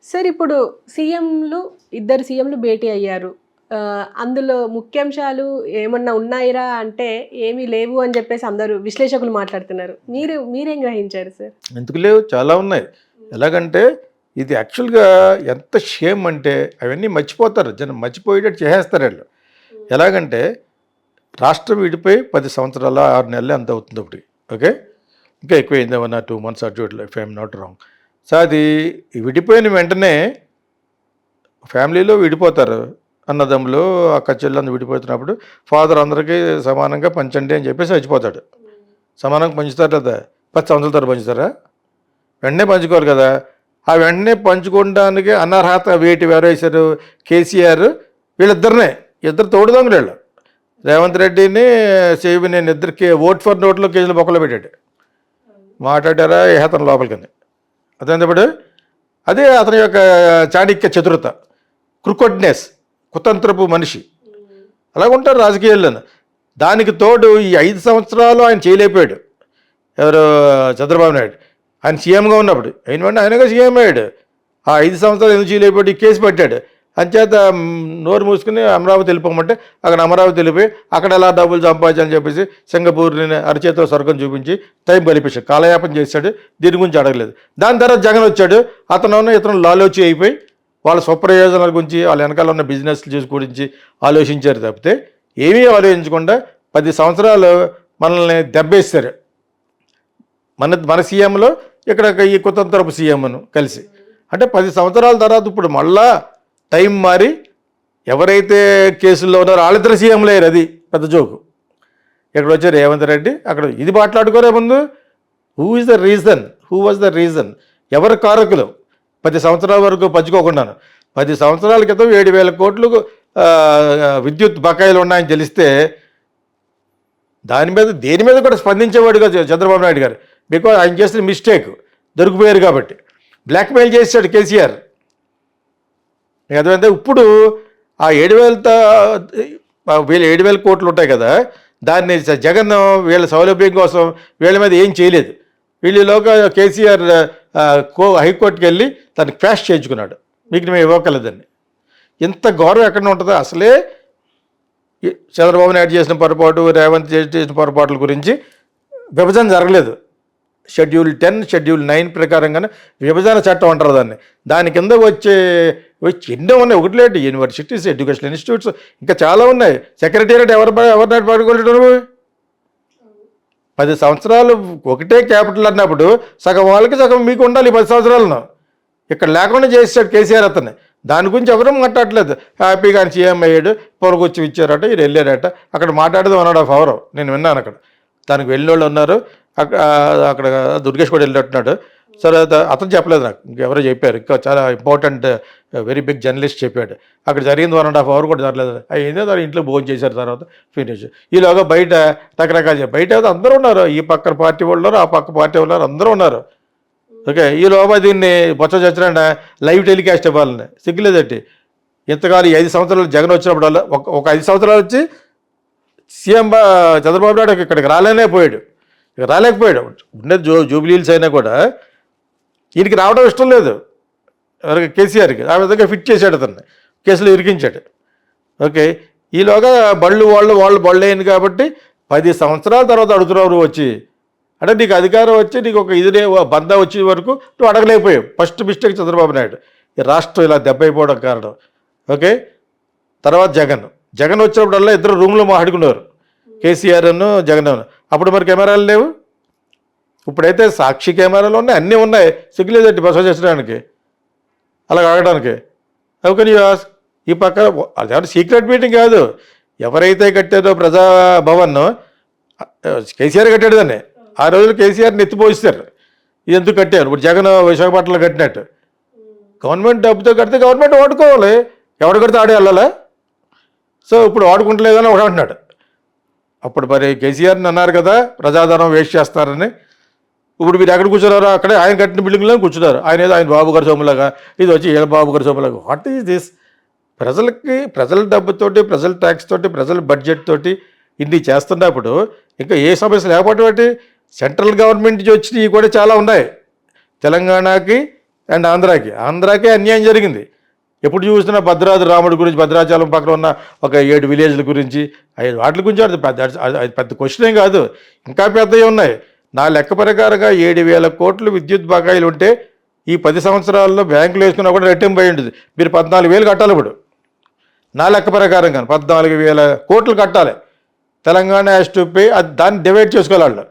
Sir ఇప్పుడు ఇద్దరు సీఎంలు భేటీ అయ్యారు. అందులో ముఖ్యాంశాలు ఏమన్నా ఉన్నాయిరా అంటే ఏమీ లేవు అని చెప్పేసి అందరూ విశ్లేషకులు మాట్లాడుతున్నారు. మీరేం గ్రహించారు సార్? ఎందుకు లేవు, చాలా ఉన్నాయి. ఎలాగంటే ఇది యాక్చువల్గా ఎంత షేమ్ అంటే అవన్నీ మర్చిపోతారు, జనం మర్చిపోయేటట్టు చేసేస్తారు వీళ్ళు. ఎలాగంటే రాష్ట్రం విడిపోయి 10 సంవత్సరాల 6 నెలలు ఎంత అవుతుంది ఒకటి, ఓకే, ఇంకా ఎక్కువైంది, 1 or 2 months అటు ఇట్లా, if I'm not wrong. So అది విడిపోయిన వెంటనే ఫ్యామిలీలో విడిపోతారు, అన్నదమ్ములు అక్క చెల్లెలు విడిపోతున్నప్పుడు ఫాదర్ అందరికీ సమానంగా పంచండి అని చెప్పేసి చచ్చిపోతాడు. సమానంగా పంచుతారు కదా, 10 సంవత్సరాల తర్వాత పంచుతారా? వెంటనే పంచుకోరు కదా. ఆ వెంటనే పంచుకోవడానికి అనర్హత వేటి వేరేసారు కేసీఆర్, వీళ్ళిద్దరినే, ఇద్దరు తోడుదొంగలు వీళ్ళు. రేవంత్ రెడ్డిని నేను ఇద్దరికి ఓట్ ఫర్ నోట్లో కేజీలు బొక్కలు పెట్టాడు. మాట్లాడారా అతను లోపలికని. అదేంటప్పుడు అదే అతని యొక్క చాణిక్య చతురత, క్రుకొడ్నెస్, కుతంత్రపు మనిషి. అలాగుంటారు రాజకీయాల్లోనూ. దానికి తోడు ఈ 5 సంవత్సరాలు ఆయన చేయలేకపోయాడు. ఎవరు? చంద్రబాబు నాయుడు. ఆయన సీఎంగా ఉన్నప్పుడు ఆయనగా సీఎం అయ్యాడు. ఆ 5 సంవత్సరాలు ఎందుకు చేయలేకపోయాడు? ఈ కేసు పెట్టాడు. అంచేత నోరు మూసుకుని అమరావతి వెళ్ళిపోమంటే అక్కడ అమరావతి వెళ్ళిపోయి అక్కడ ఎలా డబ్బులు సంపాదించాలని చెప్పేసి సింగపూర్ని అరచేతిలో స్వర్గం చూపించి టైం కలిపేశాడు, కాలయాపన చేశాడు. దీని గురించి అడగలేదు. దాని తర్వాత జగన్ వచ్చాడు. ఇతను లాలోచి అయిపోయి వాళ్ళ స్వప్రయోజనాల గురించి, వాళ్ళ వెనకాల ఉన్న బిజినెస్ గురించి ఆలోచించారు తప్పితే ఏమీ ఆలోచించకుండా 10 సంవత్సరాలు మనల్ని దెబ్బేస్తారు. మన సీఎంలో ఇక్కడ ఈ కుతంత్రపు సీఎంను కలిసి. అంటే 10 సంవత్సరాల తర్వాత ఇప్పుడు మళ్ళా టైం మారి ఎవరైతే కేసుల్లో ఉన్నారో వాళ్ళిద్దరు సీఎంలు అయ్యారు. అది పెద్ద జోకు. ఇక్కడ వచ్చారు రేవంత్ రెడ్డి, అక్కడ ఇది మాట్లాడుకోరే ముందు. Who was the reason? ఎవరు కారకులు 10 సంవత్సరాల వరకు పంచుకోకుండాను? 10 సంవత్సరాల క్రితం 7,000 కోట్లు విద్యుత్ బకాయిలు ఉన్నాయని తెలిస్తే దేని మీద కూడా స్పందించేవాడు కాదు చంద్రబాబు నాయుడు గారు. బికాజ్ ఆయన చేసిన మిస్టేక్ దొరికిపోయారు కాబట్టి బ్లాక్మెయిల్ చేశాడు కేసీఆర్. అదేంటే ఇప్పుడు ఆ 7,000 కోట్లు ఉంటాయి కదా, దాన్ని జగన్ వీళ్ళ సౌలభ్యం కోసం వీళ్ళ మీద ఏం చేయలేదు. వీళ్ళలోగా కేసీఆర్ హైకోర్టుకి వెళ్ళి తను క్వాష్ చేయించుకున్నాడు, మీకు మేము ఇవ్వగలదని. ఇంత గౌరవం ఎక్కడ ఉంటుందో? అసలే చంద్రబాబు నాయుడు చేసిన పొరపాటు, రేవంత్ చేసిన పొరపాట్ల గురించి విభజన జరగలేదు. షెడ్యూల్ 10, షెడ్యూల్ 9 ప్రకారంగానే విభజన చట్టం అంటారు దాన్ని. దాని కింద వచ్చి ఎన్నో ఉన్నాయి. ఒకటి లేదు, యూనివర్సిటీస్, ఎడ్యుకేషనల్ ఇన్స్టిట్యూట్స్, ఇంకా చాలా ఉన్నాయి. సెక్రటేరియట్ ఎవరినాటి పడుకోలేడు. 10 సంవత్సరాలు ఒకటే క్యాపిటల్ అన్నప్పుడు సగం వాళ్ళకి సగం మీకు ఉండాలి. 10 సంవత్సరాలను ఇక్కడ లేకుండా చేసాడు కేసీఆర్ అతన్ని. దాని గురించి ఎవరూ మాట్లాడలేదు. హ్యాపీగా ఆయన సీఎం అయ్యాడు, పొరగొచ్చి ఇచ్చారట, వీరు వెళ్ళారట. అక్కడ మాట్లాడదాం 1.5 hour నేను విన్నాను. అక్కడ దానికి వెళ్ళిన వాళ్ళు ఉన్నారు. అక్కడ దుర్గేష్ కూడా వెళ్ళినట్టున్నాడు. సరే, అతను చెప్పలేదు నాకు, ఇంకెవరో చెప్పారు. ఇంకా చాలా ఇంపార్టెంట్ వెరీ బిగ్ జర్నలిస్ట్ చెప్పాడు. అక్కడ జరిగింది 1.5 hour కూడా జరగలేదు. అయిందో దాని ఇంట్లో భోజనం చేశారు. తర్వాత ఫినిష్. ఈలోగా బయట రకరకాలు బయట అందరూ ఉన్నారు. ఈ పక్క పార్టీ వాళ్ళు ఉన్నారు, ఆ పక్క పార్టీ వాళ్ళు అందరూ ఉన్నారు. ఓకే, ఈలోగా దీన్ని బొచ్చ చచ్చిన లైవ్ టెలికాస్ట్ ఇవ్వాలని సిగ్గులేదట్టి. ఇంతకాలం 5 సంవత్సరాలు జగన్ వచ్చినప్పుడు ఒక 5 సంవత్సరాలు వచ్చి సీఎం చంద్రబాబు నాయుడు ఇక్కడికి రాలేకపోయాడు. ఉండేది జూబ్లీహిల్స్ అయినా కూడా ఈయనకి రావడం ఇష్టం లేదు కేసీఆర్కి. ఆ విధంగా ఫిట్ చేశాడు, అతన్ని కేసులో ఇరికించాడు. ఓకే, ఈలోగా వాళ్ళు బళ్ళు అయింది కాబట్టి 10 సంవత్సరాల తర్వాత అడుగుతున్నారు వచ్చి. అంటే నీకు అధికారం వచ్చి నీకు ఒక ఇదినే బందా వచ్చే వరకు నువ్వు అడగలేకపోయావు. First mistake Chandrababu Naidu. ఈ రాష్ట్రం ఇలా దెబ్బ అయిపోవడం కారణం. ఓకే, తర్వాత జగన్ వచ్చినప్పుడల్లా ఇద్దరు రూమ్లో మాట్లాడుకున్నారు, కేసీఆర్ను జగన్. అప్పుడు మరి కెమెరాలు లేవు. ఇప్పుడైతే సాక్షి కెమెరాలు ఉన్నాయి, అన్నీ ఉన్నాయి. సిగ్గులేదండి బస చేసడానికి, అలా ఆగడానికి. ఓకే, ఈ పక్క అది సీక్రెట్ మీటింగ్ కాదు. ఎవరైతే కట్టారో ప్రజాభవన్ కేసీఆర్ కట్టాడు దాన్ని. ఆ రోజులు కేసీఆర్ని ఎత్తిపోయిస్తారు. ఇది ఎందుకు కట్టారు? ఇప్పుడు జగన్ విశాఖపట్నంలో కట్టినట్టు. గవర్నమెంట్ డబ్బుతో కడితే గవర్నమెంట్ వాడుకోవాలి. ఎవడు కడితే ఆడే వెళ్ళాలా? సో ఇప్పుడు వాడుకుంటలేదని ఒకటి అంటున్నాడు. అప్పుడు మరి కేసీఆర్ని అన్నారు కదా ప్రజాధనం వేస్ట్ చేస్తారని. ఇప్పుడు మీరు ఎక్కడ కూర్చున్నారో అక్కడే ఆయన కట్టిన బిల్డింగ్లో కూర్చున్నారు. ఆయన బాబు గారి సొమ్ములాగా, ఇది వచ్చి ఏ బాబు గారి సొమ్ములాగా. What is this? ప్రజల డబ్బుతోటి, ప్రజల ట్యాక్స్ తోటి, ప్రజల బడ్జెట్ తోటి ఇన్ని చేస్తున్నప్పుడు ఇంకా ఏ సమస్య లేకపోతే సెంట్రల్ గవర్నమెంట్ నుంచి వచ్చినవి కూడా చాలా ఉన్నాయి. తెలంగాణకి అండ్ ఆంధ్రాకే అన్యాయం జరిగింది. ఎప్పుడు చూసినా భద్రాద్రి రాముడి గురించి, భద్రాచలం పక్కన ఉన్న ఒక 7 విలేజ్ల గురించి, వాటి గురించి అది పెద్ద క్వశ్చన్ ఏం కాదు. ఇంకా పెద్దవి ఉన్నాయి. నా లెక్క ప్రకారంగా 7,000 కోట్లు విద్యుత్ బకాయిలు ఉంటే ఈ 10 సంవత్సరాల్లో బ్యాంకులు వేసుకున్నా కూడా రెట్టింపు అయి ఉంటుంది. మీరు 14,000 కట్టాలి. ఇప్పుడు నా లెక్క ప్రకారంగా 14,000 కోట్లు కట్టాలి. Telangana has to pay. అది దాన్ని డివైడ్ చేసుకోవాలి వాళ్ళు,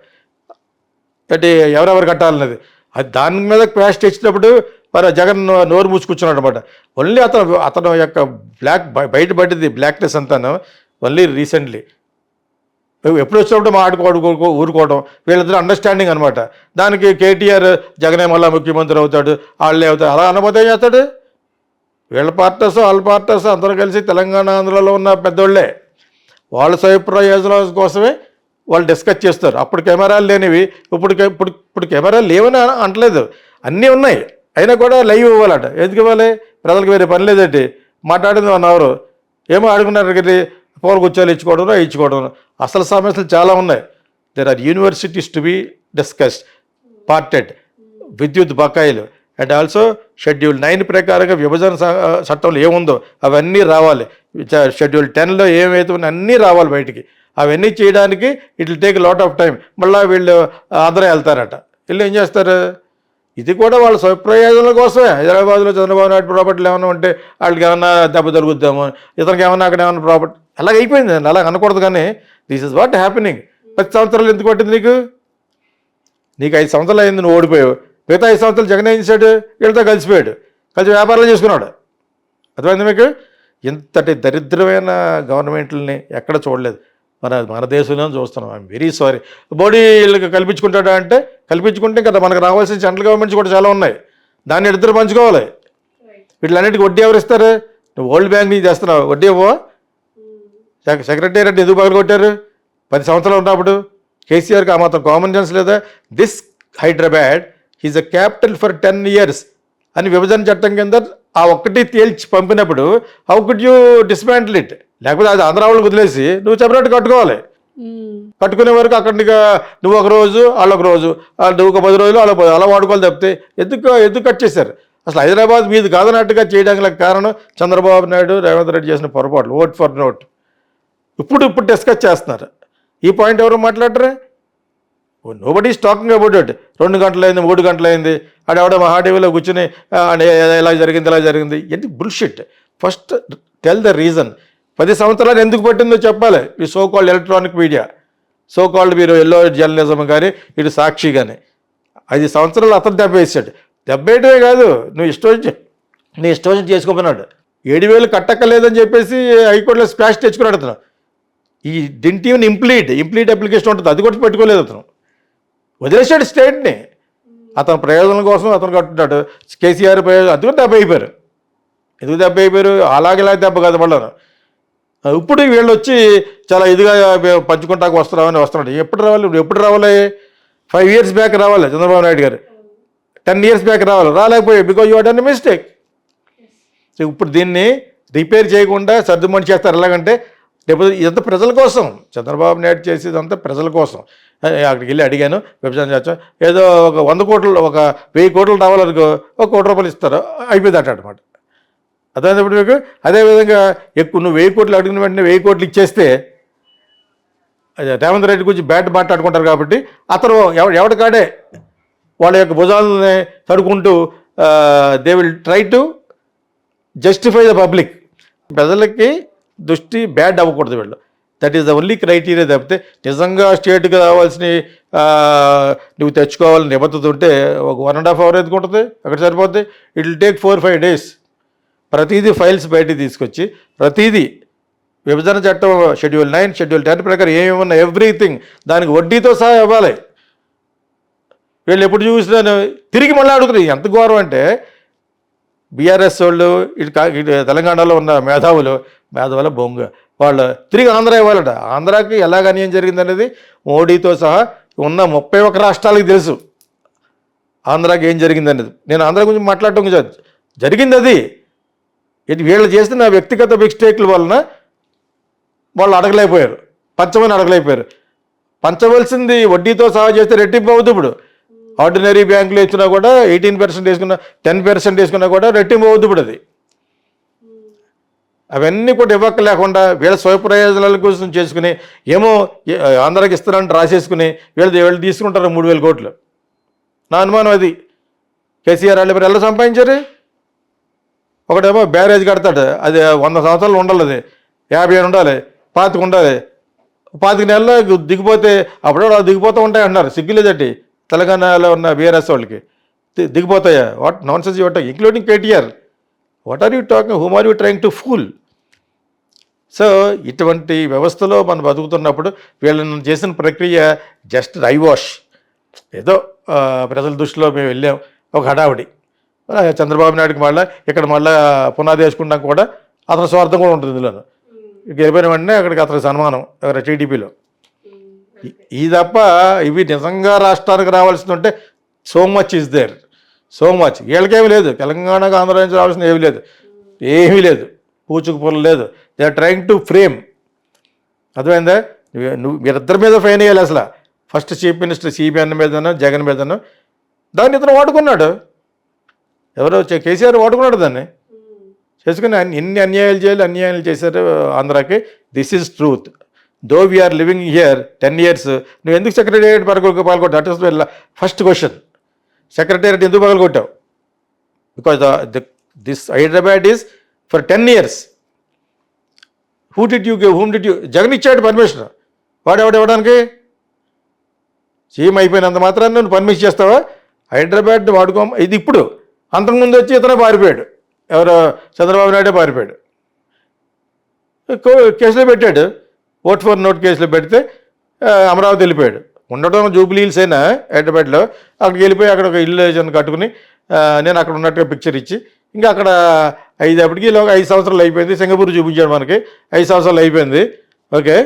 అంటే ఎవరెవరు కట్టాలన్నది. అది దాని మీద క్వాష్ తెచ్చినప్పుడు మరి జగన్ నోరు మూసుకూర్చున్నాడు అనమాట. ఓన్లీ అతను యొక్క బయటపడింది బ్లాక్నెస్ అంతాను ఓన్లీ రీసెంట్లీ. ఎప్పుడు వచ్చినప్పుడు ఊరుకోవడం, వీళ్ళిద్దరు అండర్స్టాండింగ్ అనమాట. దానికి కేటీఆర్ జగనే మళ్ళా ముఖ్యమంత్రి అవుతాడు, వాళ్ళే అవుతాడు, అలా అనబోతే ఏం చేస్తాడు? వీళ్ళ పార్టర్స్ వాళ్ళ పార్టర్స్ అందరూ కలిసి తెలంగాణ ఆంధ్రలో ఉన్న పెద్దోళ్ళే, వాళ్ళ స్వప్రయోజనాల కోసమే వాళ్ళు డిస్కస్ చేస్తారు. అప్పుడు కెమెరాలు లేనివి, ఇప్పుడు కెమెరాలు లేవని అంటలేదు, అన్నీ ఉన్నాయి. అయినా కూడా లైవ్ ఇవ్వాలట. ఎందుకు ఇవ్వాలి? ప్రజలకు వేరే పని లేదండి. మాట్లాడింది 1 అవర్ ఏమో అడుగున్నారు కదా, పవర్ గుచ్చాలు ఇచ్చుకోవడం. అసలు సమస్యలు చాలా ఉన్నాయి. There are universities to be discussed, parted, విద్యుత్ బకాయిలు, అండ్ ఆల్సో షెడ్యూల్ 9 ప్రకారంగా విభజన చట్టంలో ఏముందో అవన్నీ రావాలి. షెడ్యూల్ 10లో ఏమైతే అన్నీ రావాలి బయటికి. అవన్నీ చేయడానికి it will take lot of time. మళ్ళీ వీళ్ళు ఆంధ్ర వెళ్తారట. వీళ్ళు ఏం చేస్తారు? ఇది కూడా వాళ్ళ స్వప్రయోజనాల కోసమే. హైదరాబాద్లో చంద్రబాబు నాయుడు ప్రాపర్టీలు ఏమైనా ఉంటే వాళ్ళకి ఏమన్నా దెబ్బ జరుగుద్దామో, ఇతనికి ఏమన్నా అక్కడ ఏమన్నా ప్రాపర్టీ, అలాగ అయిపోయింది. అలా అనకూడదు. కానీ దిస్ ఇస్ వాట్ హ్యాపెనింగ్. 10 సంవత్సరాలు ఎందుకు పట్టింది నీకు 5 సంవత్సరాలు అయింది, నువ్వు ఓడిపోయావు. మిగతా 5 సంవత్సరాలు జగన్ ఏం చేశాడు? వీళ్ళతో కలిసిపోయాడు, కలిసి వ్యాపారాలు చేసుకున్నాడు. అర్థమైంది మీకు? ఇంతటి దరిద్రమైన గవర్నమెంట్లని ఎక్కడ చూడలేదు. మన దేశంలో చూస్తున్నాం. I'm very sorry. మోడీ వీళ్ళకి కల్పించుకుంటాడా అంటే కల్పించుకుంటే కదా మనకు రావాల్సిన సెంట్రల్ గవర్నమెంట్స్ కూడా చాలా ఉన్నాయి. దాన్ని ఇద్దరు పంచుకోవాలి. వీటిలన్నిటికీ వడ్డీ ఎవరు ఇస్తారు? నువ్వు వరల్డ్ బ్యాంక్ నుంచి తెస్తున్నావు, వడ్డీ ఇవ్వవా? సెక్రటేరియట్ ఎందుకు పగలు కొట్టారు 10 సంవత్సరాలు ఉన్నప్పుడు? కేసీఆర్కి ఆ మాత్రం కామన్ సెన్స్ లేదా? This Hyderabad is a capital for 10 years అని విభజన చట్టం కింద ఆ ఒక్కటి తేల్చి పంపినప్పుడు how could you dismantle it? లేకపోతే అది ఆంధ్ర వాళ్ళకి వదిలేసి నువ్వు సెపరేట్ కట్టుకోవాలి. కట్టుకునే వరకు అక్కడ నువ్వు ఒక రోజు వాళ్ళొక రోజు, నువ్వు ఒక 10 రోజులు అలా వాడుకోవాలి తప్పితే ఎందుకు కట్ చేశారు? అసలు హైదరాబాద్ మీది కాదన్నట్టుగా చేయడానికి కారణం చంద్రబాబు నాయుడు, రేవంత్ రెడ్డి చేసిన పొరపాట్లు. ఓట్ ఫర్ నోట్ ఇప్పుడు డిస్కస్ చేస్తున్నారు. ఈ పాయింట్ ఎవరు మాట్లాడరే? Nobody is talking about it. 2 గంటలైంది, 3 గంటలైంది, ఆడెవడ మహాటీవీలో కూర్చుని ఇలా జరిగింది. ఏంటి bullshit? First tell the reason. 10 సంవత్సరాలు ఎందుకు పట్టిందో చెప్పాలి. ఈ so called electronic media, so called మీరు ఎల్లో జర్నలిజం కానీ, ఇటు సాక్షి కానీ 5 సంవత్సరాలు అతను దెబ్బేసాడు. దెబ్బేయటమే కాదు, నీ ఇష్టం వచ్చి చేసుకోమన్నాడు. 7,000 కట్టక్కలేదని చెప్పేసి హైకోర్టులో స్పాష్ తెచ్చుకున్నాడు అతను. He didn't even implead application ఉంటుంది, అది కూడా పెట్టుకోలేదు అతను. వదిలేసాడు స్టేట్ని. అతని ప్రయోజనం కోసం అతను కట్టున్నాడు. కేసీఆర్ ప్రయోజనం, అది కూడా దెబ్బ అయిపోయారు. ఎందుకు దెబ్బ అయిపోయారు? అలాగే దెబ్బ కాదు మళ్ళీ. ఇప్పుడు వీళ్ళు వచ్చి చాలా ఇదిగా పంచుకుంటాకు వస్తున్నాడు. ఎప్పుడు రావాలి? 5 years బ్యాక్ రావాలి చంద్రబాబు నాయుడు గారు. 10 years బ్యాక్ రావాలి. రాలేకపోయాయి because you done mistake. So ఇప్పుడు దీన్ని రిపేర్ చేయకుండా సర్దుమణి చేస్తారు. ఎలాగంటే ఇదంతా ప్రజల కోసం. చంద్రబాబు నాయుడు చేసేదంతా ప్రజల కోసం. అక్కడికి వెళ్ళి అడిగాను విభజన చేస్తాం, ఏదో ఒక 100 కోట్లు, ఒక 1000 కోట్లు రావాలనుకో, ఒక 1 కోటి రూపాయలు ఇస్తారు, అయిపోయింది అనమాట. అదేప్పుడు మీకు అదేవిధంగా నువ్వు 1000 కోట్లు అడిగిన వెంటనే 1000 కోట్లు ఇచ్చేస్తే రేవంత్ రెడ్డి గురించి బ్యాట్ మాట్లాడుకుంటారు. కాబట్టి అతను ఎవడికాడే వాళ్ళ యొక్క భుజాలని తడుకుంటూ they will try to justify the public. ప్రజలకి దృష్టి బ్యాడ్ అవ్వకూడదు వీళ్ళు. That is the only criteria. తప్పితే నిజంగా స్టేట్కి రావాల్సిన నువ్వు తెచ్చుకోవాలని నిబద్ధత ఉంటే ఒక 1.5 hours ఎందుకు ఉంటుంది? అక్కడ సరిపోద్ది. It will take 4-5 days. ప్రతిదీ ఫైల్స్ బయటికి తీసుకొచ్చి ప్రతిదీ విభజన చట్టం షెడ్యూల్ 9, షెడ్యూల్ 10 ప్రకారం ఏమేమన్నా ఎవ్రీథింగ్ దానికి వడ్డీతో సహా ఇవ్వాలి. వీళ్ళు ఎప్పుడు చూసినా తిరిగి మళ్ళీ అడుగుతున్నారు. ఎంత ఘోరం అంటే బీఆర్ఎస్ వాళ్ళు ఇటు తెలంగాణలో ఉన్న మేధావుల బొంగ వాళ్ళు తిరిగి ఆంధ్ర ఇవ్వాలట. ఆంధ్రాకి ఎలాగ అన్యాయం జరిగిందనేది మోడీతో సహా ఉన్న 31 రాష్ట్రాలకు తెలుసు ఆంధ్రాకి ఏం జరిగిందనేది. నేను ఆంధ్ర గురించి మాట్లాడటం జరిగింది అది. వీళ్ళు చేసిన వ్యక్తిగత మిస్టేక్ల వలన వాళ్ళు పంచమని అడగలేకపోయారు. పంచవలసింది వడ్డీతో సహా చేస్తే రెట్టింపు అవుతుంది. ఇప్పుడు ఆర్డినరీ బ్యాంకులో ఇచ్చినా కూడా 18% వేసుకున్నా 10% వేసుకున్నా కూడా రెట్టింపు అవుద్ది ఇప్పుడు అది. అవన్నీ కూడా ఇవ్వక లేకుండా వీళ్ళ స్వప్రయోజనాల కోసం చేసుకుని ఏమో ఆంధ్రాకి ఇస్తానంటే రాసేసుకుని వీళ్ళు తీసుకుంటారు 3,000 కోట్లు. నా అనుమానం అది. కేసీఆర్ వాళ్ళు మరి ఎలా సంపాదించారు? ఒకటేమో బ్యారేజ్ కడతాడు, అది 100 సంవత్సరాలు ఉండాలి, అది 50 ఉండాలి, 25 ఉండాలి. 25 నెలల్లో దిగిపోతే అప్పుడు దిగిపోతూ ఉంటాయి అంటున్నారు. సిగ్గులేదటి తెలంగాణలో ఉన్న బీఆర్ఎస్ వాళ్ళకి దిగిపోతాయా? What nonsense your talking, including KTR. What are you talking? Whom are you trying to fool? So ఇటువంటి వ్యవస్థలో మనం బతుకుతున్నప్పుడు వీళ్ళని చేసిన ప్రక్రియ జస్ట్ ఐ వాష్. ఏదో ప్రజల దృష్టిలో మేము వెళ్ళాం, ఒక హడావుడి. చంద్రబాబు నాయుడుకి మళ్ళీ ఇక్కడ మళ్ళీ పునాది వేసుకున్నాక కూడా అతని స్వార్థం కూడా ఉంటుంది ఇందులో. గెలిపోయిన వెంటనే అక్కడికి అతనికి సన్మానం టీడీపీలో. ఈ తప్ప ఇవి నిజంగా రాష్ట్రానికి రావాల్సి ఉంటే so much is there, so much. వీళ్ళకేమీ లేదు, తెలంగాణకు ఆంధ్ర నుంచి రావాల్సిన ఏమీ లేదు, ఏమీ లేదు, పూచుకు పొలం లేదు. They are trying to frame. అర్థమైందా? మీరిద్దరి మీద ఫైన్ వేయాలి అసలు. ఫస్ట్ చీఫ్ మినిస్టర్ సిబిఎన్ మీదనో జగన్ మీదనో. దాన్ని ఇతను వాడుకున్నాడు, ఎవరో కేసీఆర్ వాడుకున్నాడు దాన్ని చేసుకుని. ఎన్ని అన్యాయాలు చేశారు ఆంధ్రాకి. This is truth. Though we are living here 10 years. నువ్వు ఎందుకు సెక్రటేరియట్ పాల్గొట్టావు? That is first question. Secretariat ఎందుకు పగలగొట్టావు? Because this Hyderabad is for 10 years. Whom did you Jagan ఇచ్చాడు పర్మిషన్. వాడెవడు ఇవ్వడానికి? సీఎం అయిపోయినంత మాత్రాన్ని నువ్వు పర్మిషన్ చేస్తావా? హైదరాబాద్ వాడుకో. ఇది ఇప్పుడు, అంతకుముందు వచ్చి ఇతనే పారిపోయాడు. ఎవరో చంద్రబాబు నాయుడే పారిపోయాడు, కేసులో పెట్టాడు. ఓట్ ఫర్ నోట్ కేసులో పెడితే అమరావతి వెళ్ళిపోయాడు. ఉండడం జూబ్లీ హిల్స్ అయినా హైదరాబాద్లో, అక్కడికి వెళ్ళిపోయి అక్కడ ఒక ఇల్లు కట్టుకుని నేను అక్కడ ఉన్నట్టుగా పిక్చర్ ఇచ్చి, ఇంకా అక్కడ 5 సంవత్సరాలు అయిపోయింది. సింగపూర్ చూపించాడు మనకి, 5 సంవత్సరాలు అయిపోయింది. ఓకే,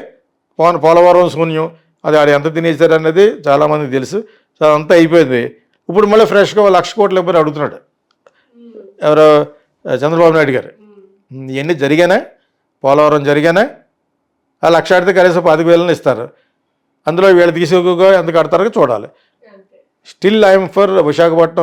పోలవరం శూన్యం, అది ఆడ ఎంత తినేశారు అన్నది చాలామందికి తెలుసు. సో అంతా అయిపోయింది. ఇప్పుడు మళ్ళీ ఫ్రెష్గా 1,00,000 కోట్లు ఇవ్వని అడుగుతున్నాడు ఎవరో చంద్రబాబు నాయుడు గారు. ఇవన్నీ జరిగానా? పోలవరం జరిగానా? ఆ 1,00,000 అడితే కనీసం 25,000 ఇస్తారు. అందులో వీళ్ళు తీసుకోగా ఎంత కడతారో చూడాలి. Still I'm for Visakhapatnam